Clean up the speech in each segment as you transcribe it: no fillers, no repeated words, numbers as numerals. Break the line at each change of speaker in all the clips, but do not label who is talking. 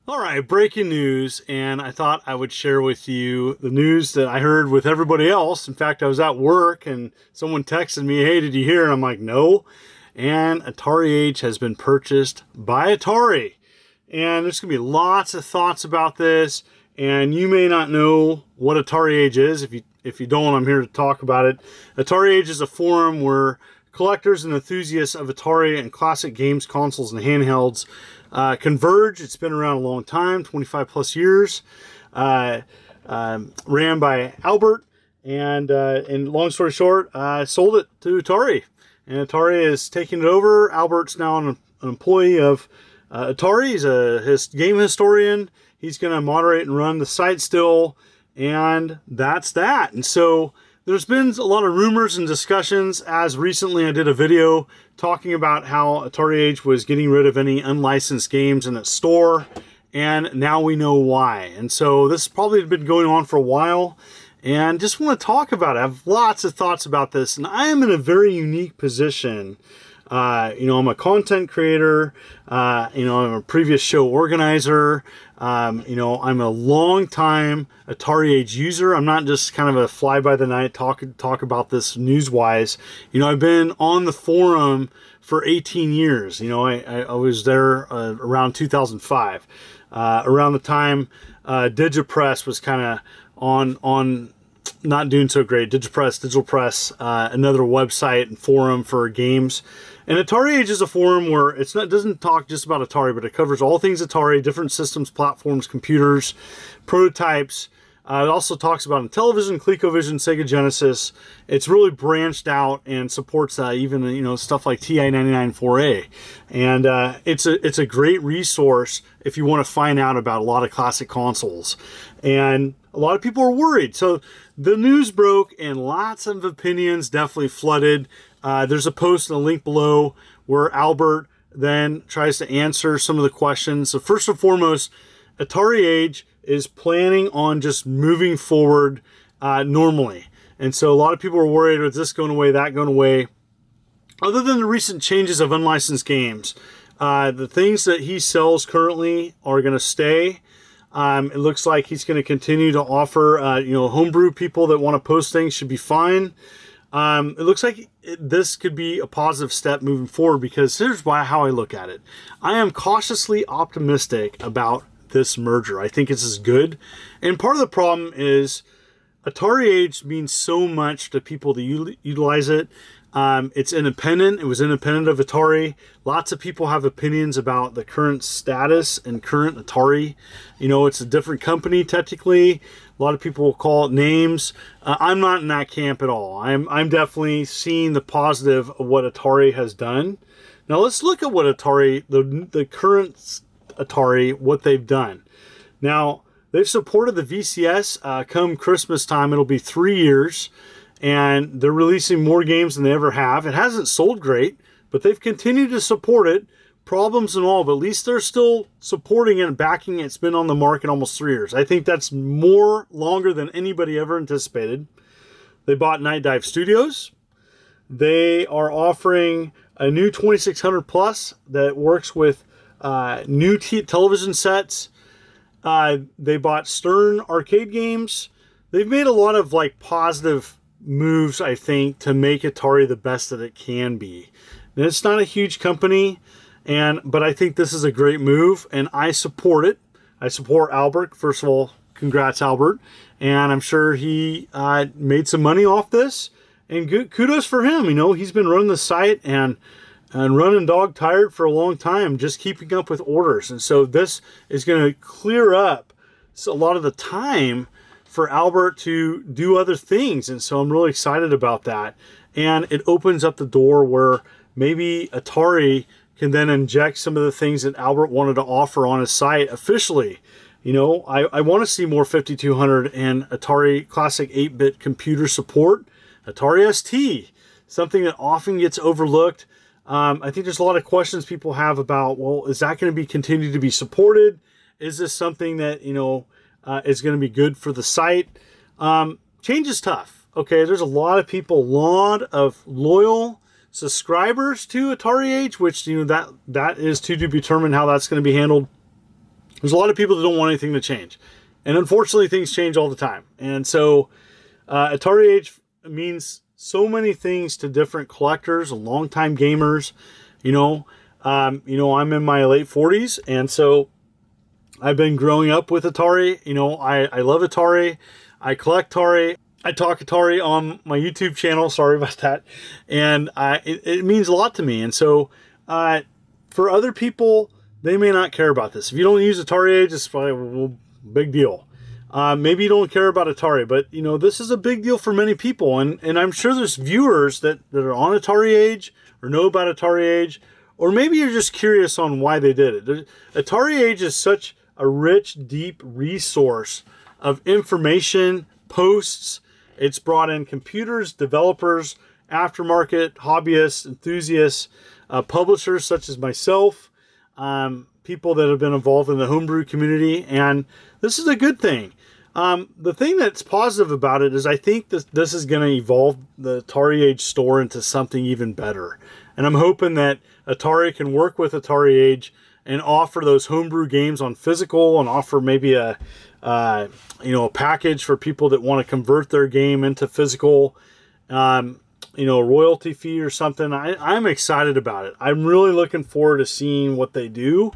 All right, breaking news, and I thought I would share with you the news that I heard with everybody else. In fact, I was at work and someone texted me, "Hey, did you hear?" And I'm like, "No." And AtariAge has been purchased by Atari. And there's going to be lots of thoughts about this, and you may not know what AtariAge is. If you don't, I'm here to talk about it. AtariAge is a forum where collectors and enthusiasts of Atari and classic games, consoles, and handhelds converge. It's been around a long time, 25 plus years. Ran by Albert, and long story short, sold it to Atari, and Atari is taking it over. Albert's now an employee of Atari. He's his game historian. He's going to moderate and run the site still, and that's that. And so there's been a lot of rumors and discussions. As recently, I did a video talking about how AtariAge was getting rid of any unlicensed games in its store, and now we know why. And so this has probably been going on for a while, and just want to talk about it. I have lots of thoughts about this, and I am in a very unique position. I'm a content creator. I'm a previous show organizer. I'm a long time AtariAge user. I'm not just kind of a fly by the night talk about this news wise. I've been on the forum for 18 years. I was there around 2005, around the time Digipress was kind of on not doing so great. Digital Press, another website and forum for games. And AtariAge is a forum where it doesn't talk just about Atari, but it covers all things Atari, different systems, platforms, computers, prototypes. It also talks about Intellivision, ColecoVision, Sega Genesis. It's really branched out and supports even stuff like TI-99 4A. And it's a great resource if you want to find out about a lot of classic consoles. And a lot of people are worried. So the news broke and lots of opinions definitely flooded. There's a post and a link below where Albert then tries to answer some of the questions. So first and foremost, AtariAge is planning on just moving forward normally. And so a lot of people are worried, is this going away, that going away? Other than the recent changes of unlicensed games, the things that he sells currently are going to stay. It looks like he's going to continue to offer, homebrew people that want to post things should be fine. It looks like this could be a positive step moving forward, because here's how I look at it. I am cautiously optimistic about this merger. I think this is good. And part of the problem is AtariAge means so much to people that utilize it. It's independent. It was independent of Atari. Lots of people have opinions about the current status and current Atari. It's a different company technically. A lot of people will call it names. I'm not in that camp at all. I'm definitely seeing the positive of what Atari has done. Now let's look at what Atari, the current Atari, what they've done. Now they've supported the VCS. Come Christmas time, it'll be 3 years. And they're releasing more games than they ever have. It hasn't sold great, but they've continued to support it, problems and all, but at least they're still supporting it and backing it. It's been on the market almost 3 years. I think that's longer than anybody ever anticipated. They bought Night Dive Studios. They are offering a new 2600 Plus that works with new television sets. They bought Stern arcade games. They've made a lot of positive moves, I think, to make Atari the best that it can be. And it's not a huge company, but I think this is a great move, and I support it. I support Albert. First of all, congrats, Albert. And I'm sure he made some money off this, and kudos for him. He's been running the site and running dog tired for a long time, just keeping up with orders. And so this is going to clear up a lot of the time for Albert to do other things. And so I'm really excited about that. And it opens up the door where maybe Atari can then inject some of the things that Albert wanted to offer on his site officially. I want to see more 5200 and Atari classic 8-bit computer support. Atari ST, something that often gets overlooked. I think there's a lot of questions people have about, well, is that going to be continued to be supported? Is this something that, is going to be good for the site? Change is tough. Okay, there's a lot of people, a lot of loyal subscribers to AtariAge, which that is to be determined how that's going to be handled. There's a lot of people that don't want anything to change. And unfortunately, things change all the time. And so AtariAge means so many things to different collectors and longtime gamers. I'm in my late 40s, and so I've been growing up with Atari. I love Atari. I collect Atari. I talk Atari on my YouTube channel. Sorry about that. And it means a lot to me. And so for other people, they may not care about this. If you don't use AtariAge, it's probably a big deal. Maybe you don't care about Atari, but this is a big deal for many people. And I'm sure there's viewers that are on AtariAge or know about AtariAge, or maybe you're just curious on why they did it. AtariAge is such a rich, deep resource of information, posts. It's brought in computers, developers, aftermarket, hobbyists, enthusiasts, publishers such as myself, people that have been involved in the homebrew community, and this is a good thing. The thing that's positive about it is I think this is going to evolve the AtariAge store into something even better. And I'm hoping that Atari can work with AtariAge and offer those homebrew games on physical, and offer maybe a package for people that want to convert their game into physical, royalty fee or something. I'm excited about it. I'm really looking forward to seeing what they do,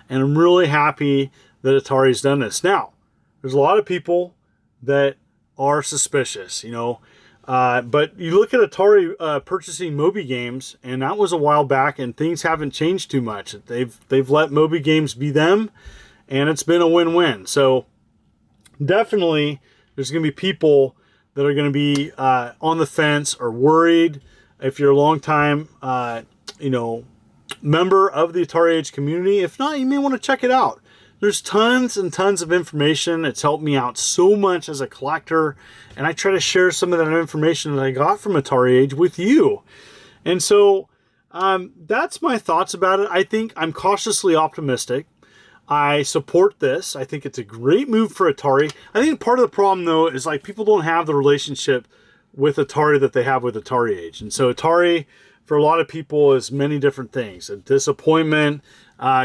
and I'm really happy that Atari's done this. Now, there's a lot of people that are suspicious, but you look at Atari purchasing Moby Games, and that was a while back, and things haven't changed too much. They've let Moby Games be them, and it's been a win-win. So definitely there's going to be people that are going to be on the fence or worried. If you're a long time, member of the AtariAge community, if not, you may want to check it out. There's tons and tons of information. It's helped me out so much as a collector, and I try to share some of that information that I got from AtariAge with you. And so that's my thoughts about it. I think I'm cautiously optimistic. I support this. I think it's a great move for Atari. I think part of the problem, though, is people don't have the relationship with Atari that they have with AtariAge. And so Atari, for a lot of people, is many different things. A disappointment,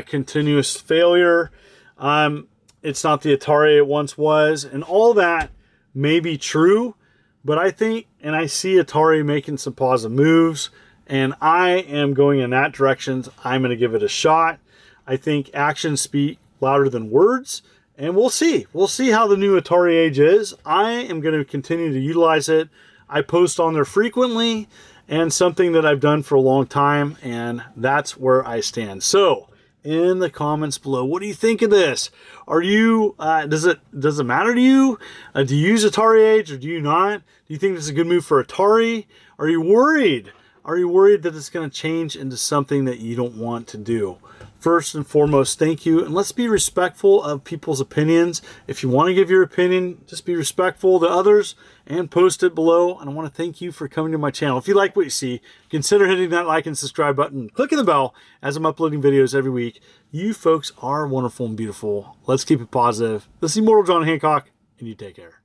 continuous failure. It's not the Atari it once was, and all that may be true, but I think, and I see Atari making some positive moves, and I am going in that direction. I'm going to give it a shot. I think actions speak louder than words, and we'll see. We'll see how the new AtariAge is. I am going to continue to utilize it. I post on there frequently, and something that I've done for a long time, and that's where I stand. So, in the comments below, what do you think of this? Are you, does it matter to you? Do you use AtariAge or do you not? Do you think this is a good move for Atari? Are you worried? Are you worried that it's going to change into something that you don't want to do? First and foremost, thank you. And let's be respectful of people's opinions. If you want to give your opinion, just be respectful to others and post it below. And I want to thank you for coming to my channel. If you like what you see, consider hitting that like and subscribe button, clicking the bell as I'm uploading videos every week. You folks are wonderful and beautiful. Let's keep it positive. This is Immortal John Hancock, and you take care.